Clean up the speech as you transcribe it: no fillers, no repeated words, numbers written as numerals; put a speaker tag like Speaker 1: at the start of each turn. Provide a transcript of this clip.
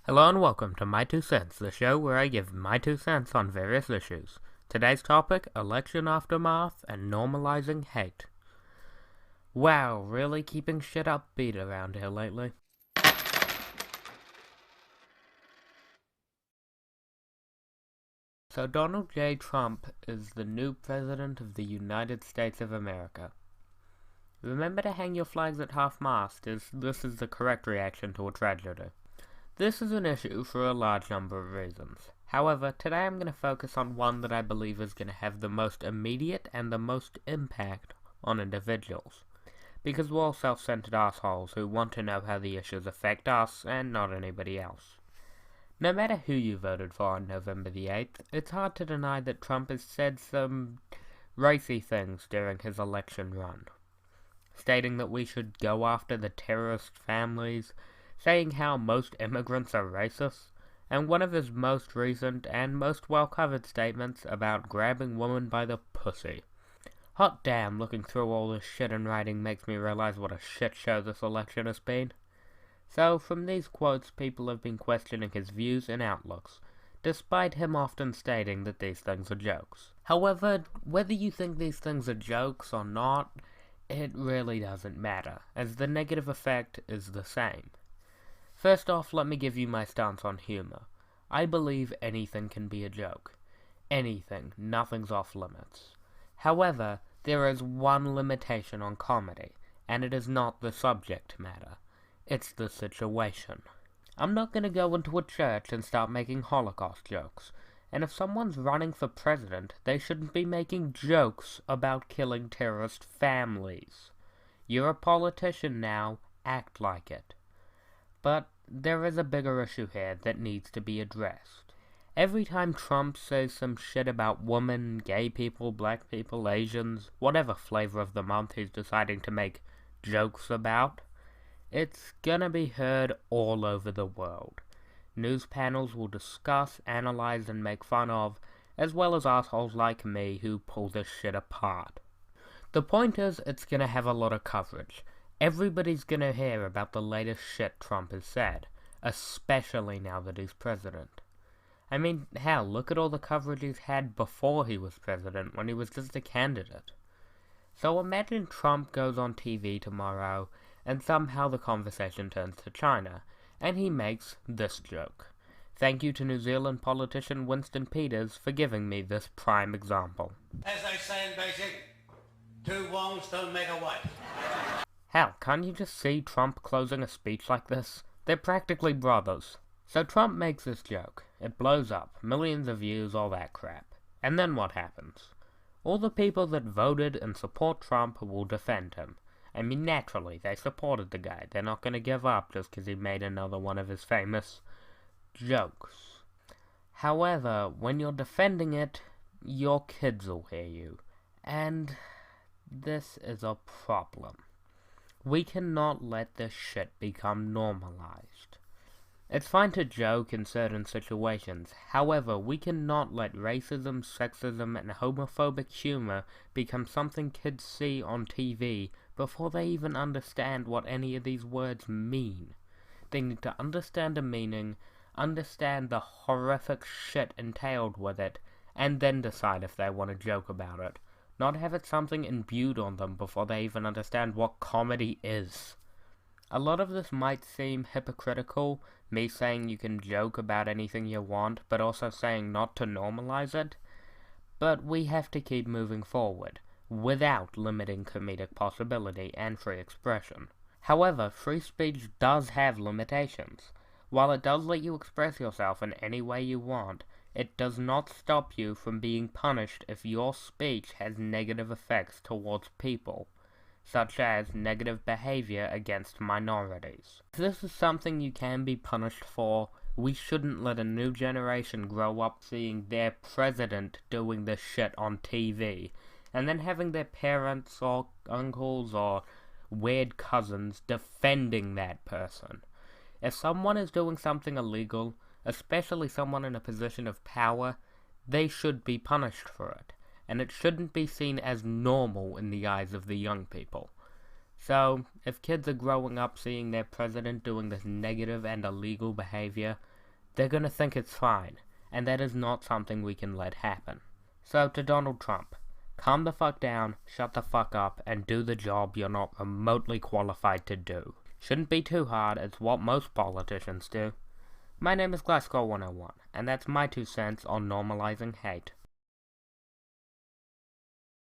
Speaker 1: Hello and welcome to My Two Cents, the show where I give my 2 cents on various issues. Today's topic, election aftermath and normalizing hate. Wow, really keeping shit upbeat around here lately. So Donald J. Trump is the new President of the United States of America. Remember to hang your flags at half-mast, as this is the correct reaction to a tragedy. This is an issue for a large number of reasons. However, today I'm going to focus on one that I believe is going to have the most immediate and the most impact on individuals. Because we're all self-centered assholes who want to know how the issues affect us and not anybody else. No matter who you voted for on November the 8th, it's hard to deny that Trump has said some racy things during his election run. Stating that we should go after the terrorist families, saying how most immigrants are racist, and one of his most recent and most well-covered statements about grabbing women by the pussy. Hot damn, looking through all this shit in writing makes me realize what a shit show this election has been. So, from these quotes, people have been questioning his views and outlooks, despite him often stating that these things are jokes. However, whether you think these things are jokes or not, it really doesn't matter, as the negative effect is the same. First off, let me give you my stance on humor. I believe anything can be a joke. Anything, nothing's off limits. However, there is one limitation on comedy, and it is not the subject matter. It's the situation. I'm not going to go into a church and start making Holocaust jokes, and if someone's running for president, they shouldn't be making jokes about killing terrorist families. You're a politician now, act like it. But there is a bigger issue here that needs to be addressed. Every time Trump says some shit about women, gay people, black people, Asians, whatever flavor of the month he's deciding to make jokes about, it's gonna be heard all over the world. News panels will discuss, analyze, and make fun of, as well as assholes like me who pull this shit apart. The point is, it's gonna have a lot of coverage. Everybody's gonna hear about the latest shit Trump has said, especially now that he's president. I mean, hell, look at all the coverage he's had before he was president, when he was just a candidate. So imagine Trump goes on TV tomorrow, and somehow the conversation turns to China, and he makes this joke. Thank you to New Zealand politician Winston Peters for giving me this prime example.
Speaker 2: As they say in basic, two wrongs don't make a right.
Speaker 1: Hell, can't you just see Trump closing a speech like this? They're practically brothers. So Trump makes this joke. It blows up, millions of views, all that crap. And then what happens? All the people that voted and support Trump will defend him. I mean, naturally, they supported the guy. They're not gonna give up just because he made another one of his famous jokes. However, when you're defending it, your kids will hear you. And this is a problem. We cannot let this shit become normalized. It's fine to joke in certain situations, however, we cannot let racism, sexism, and homophobic humor become something kids see on TV before they even understand what any of these words mean. They need to understand the meaning, understand the horrific shit entailed with it, and then decide if they want to joke about it. Not have it something imbued on them before they even understand what comedy is. A lot of this might seem hypocritical, me saying you can joke about anything you want, but also saying not to normalize it, but we have to keep moving forward, without limiting comedic possibility and free expression. However, free speech does have limitations. While it does let you express yourself in any way you want, it does not stop you from being punished if your speech has negative effects towards people, such as negative behavior against minorities. If this is something you can be punished for, we shouldn't let a new generation grow up seeing their president doing this shit on TV, and then having their parents or uncles or weird cousins defending that person. If someone is doing something illegal, especially someone in a position of power, they should be punished for it, and it shouldn't be seen as normal in the eyes of the young people. So, if kids are growing up seeing their president doing this negative and illegal behavior, they're gonna think it's fine, and that is not something we can let happen. So to Donald Trump, calm the fuck down, shut the fuck up, and do the job you're not remotely qualified to do. Shouldn't be too hard, it's what most politicians do. My name is Gliscor 101, and that's my 2 cents on normalizing hate.